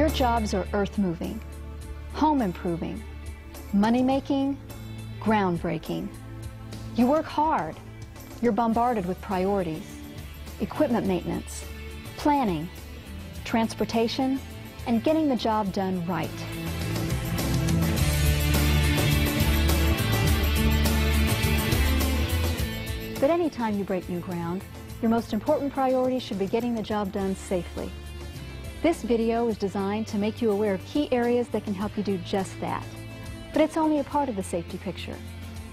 Your jobs are earth-moving, home-improving, money-making, groundbreaking. You work hard. You're bombarded with priorities, equipment maintenance, planning, transportation, and getting the job done right. But anytime you break new ground, your most important priority should be getting the job done safely. This video is designed to make you aware of key areas that can help you do just that. But it's only a part of the safety picture.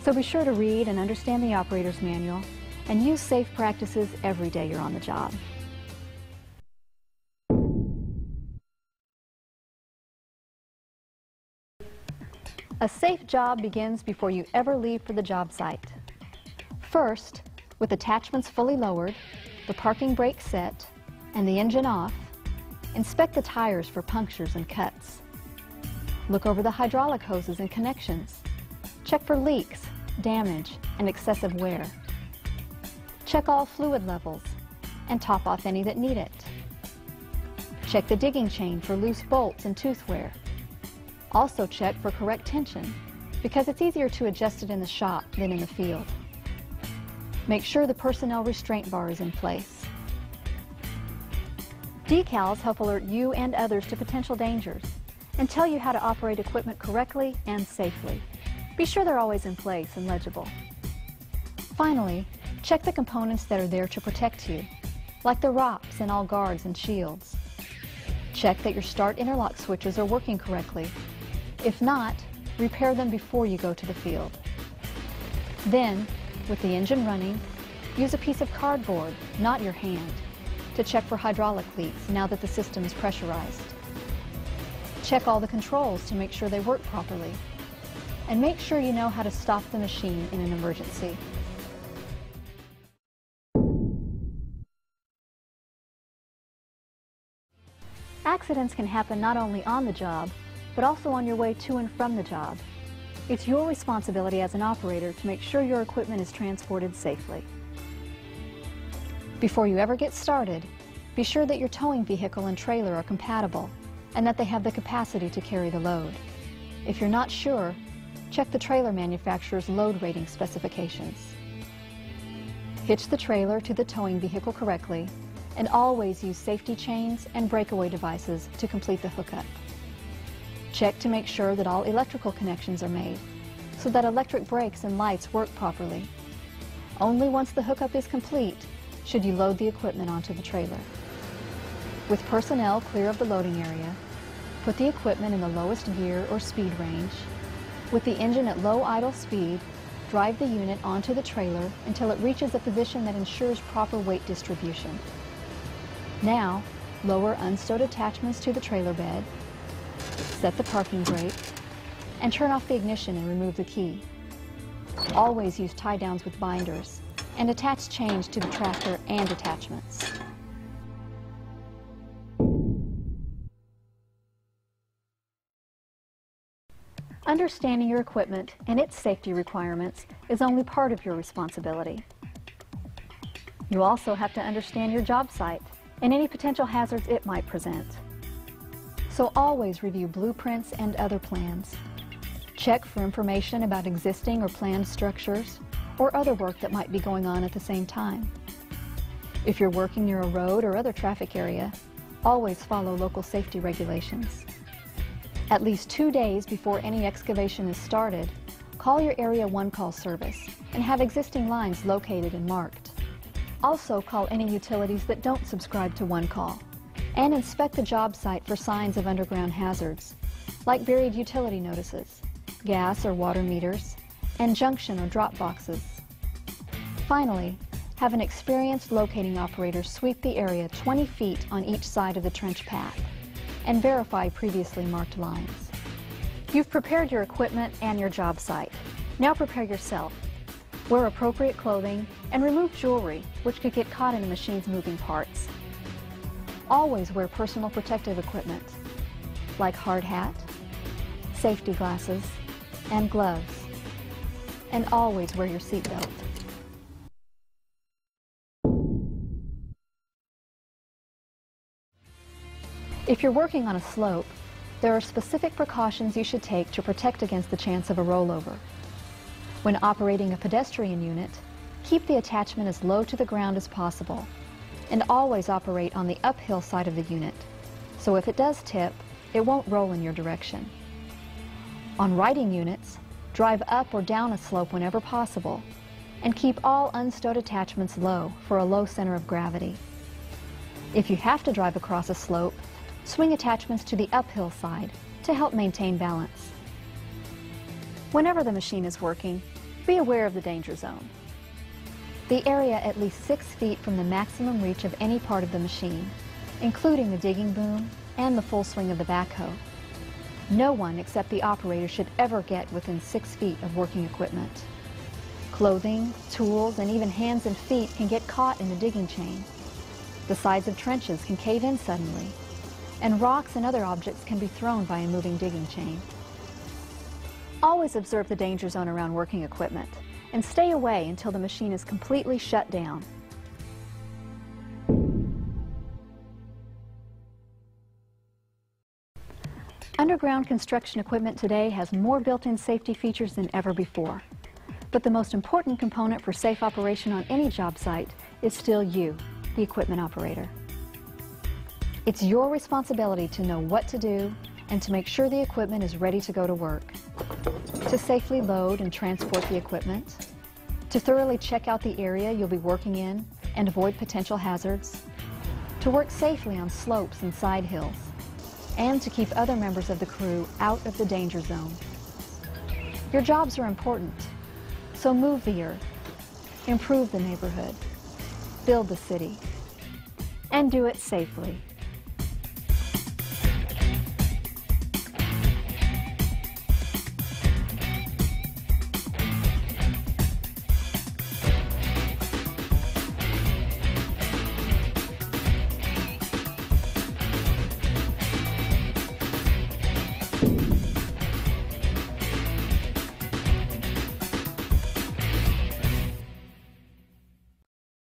So be sure to read and understand the operator's manual and use safe practices every day you're on the job. A safe job begins before you ever leave for the job site. First, with attachments fully lowered, the parking brake set, and the engine off, inspect the tires for punctures and cuts. Look over the hydraulic hoses and connections. Check for leaks, damage, and excessive wear. Check all fluid levels and top off any that need it. Check the digging chain for loose bolts and tooth wear. Also check for correct tension because it's easier to adjust it in the shop than in the field. Make sure the personnel restraint bar is in place. Decals help alert you and others to potential dangers and tell you how to operate equipment correctly and safely. Be sure they're always in place and legible. Finally, check the components that are there to protect you, like the ROPs and all guards and shields. Check that your start interlock switches are working correctly. If not, repair them before you go to the field. Then, with the engine running, use a piece of cardboard, not your hand, to check for hydraulic leaks now that the system is pressurized. Check all the controls to make sure they work properly. And make sure you know how to stop the machine in an emergency. Accidents can happen not only on the job, but also on your way to and from the job. It's your responsibility as an operator to make sure your equipment is transported safely. Before you ever get started, be sure that your towing vehicle and trailer are compatible and that they have the capacity to carry the load. If you're not sure, check the trailer manufacturer's load rating specifications. Hitch the trailer to the towing vehicle correctly and always use safety chains and breakaway devices to complete the hookup. Check to make sure that all electrical connections are made so that electric brakes and lights work properly. Only once the hookup is complete should you load the equipment onto the trailer. With personnel clear of the loading area, put the equipment in the lowest gear or speed range. With the engine at low idle speed, drive the unit onto the trailer until it reaches a position that ensures proper weight distribution. Now, lower unstowed attachments to the trailer bed, set the parking brake, and turn off the ignition and remove the key. Always use tie-downs with binders and attach chains to the tractor and attachments. Understanding your equipment and its safety requirements is only part of your responsibility. You also have to understand your job site and any potential hazards it might present. So always review blueprints and other plans. Check for information about existing or planned structures or other work that might be going on at the same time. If you're working near a road or other traffic area, always follow local safety regulations. At least 2 days before any excavation is started, call your Area 1 call service and have existing lines located and marked. Also call any utilities that don't subscribe to One Call and inspect the job site for signs of underground hazards, like buried utility notices, gas or water meters, and junction or drop boxes. Finally, have an experienced locating operator sweep the area 20 feet on each side of the trench path and verify previously marked lines. You've prepared your equipment and your job site. Now prepare yourself. Wear appropriate clothing and remove jewelry, which could get caught in the machine's moving parts. Always wear personal protective equipment, like hard hat, safety glasses, and gloves. And always wear your seatbelt. If you're working on a slope, there are specific precautions you should take to protect against the chance of a rollover. When operating a pedestrian unit, keep the attachment as low to the ground as possible, and always operate on the uphill side of the unit, so if it does tip, it won't roll in your direction. On riding units, drive up or down a slope whenever possible, and keep all unstowed attachments low for a low center of gravity. If you have to drive across a slope, swing attachments to the uphill side to help maintain balance. Whenever the machine is working, be aware of the danger zone. The area at least 6 feet from the maximum reach of any part of the machine, including the digging boom and the full swing of the backhoe. No one except the operator should ever get within 6 feet of working equipment. Clothing, tools, and even hands and feet can get caught in the digging chain. The sides of trenches can cave in suddenly, and rocks and other objects can be thrown by a moving digging chain. Always observe the danger zone around working equipment, and stay away until the machine is completely shut down. Underground construction equipment today has more built-in safety features than ever before. But the most important component for safe operation on any job site is still you, the equipment operator. It's your responsibility to know what to do and to make sure the equipment is ready to go to work, to safely load and transport the equipment, to thoroughly check out the area you'll be working in and avoid potential hazards, to work safely on slopes and side hills, and to keep other members of the crew out of the danger zone. Your jobs are important, so move the earth, improve the neighborhood, build the city, and do it safely.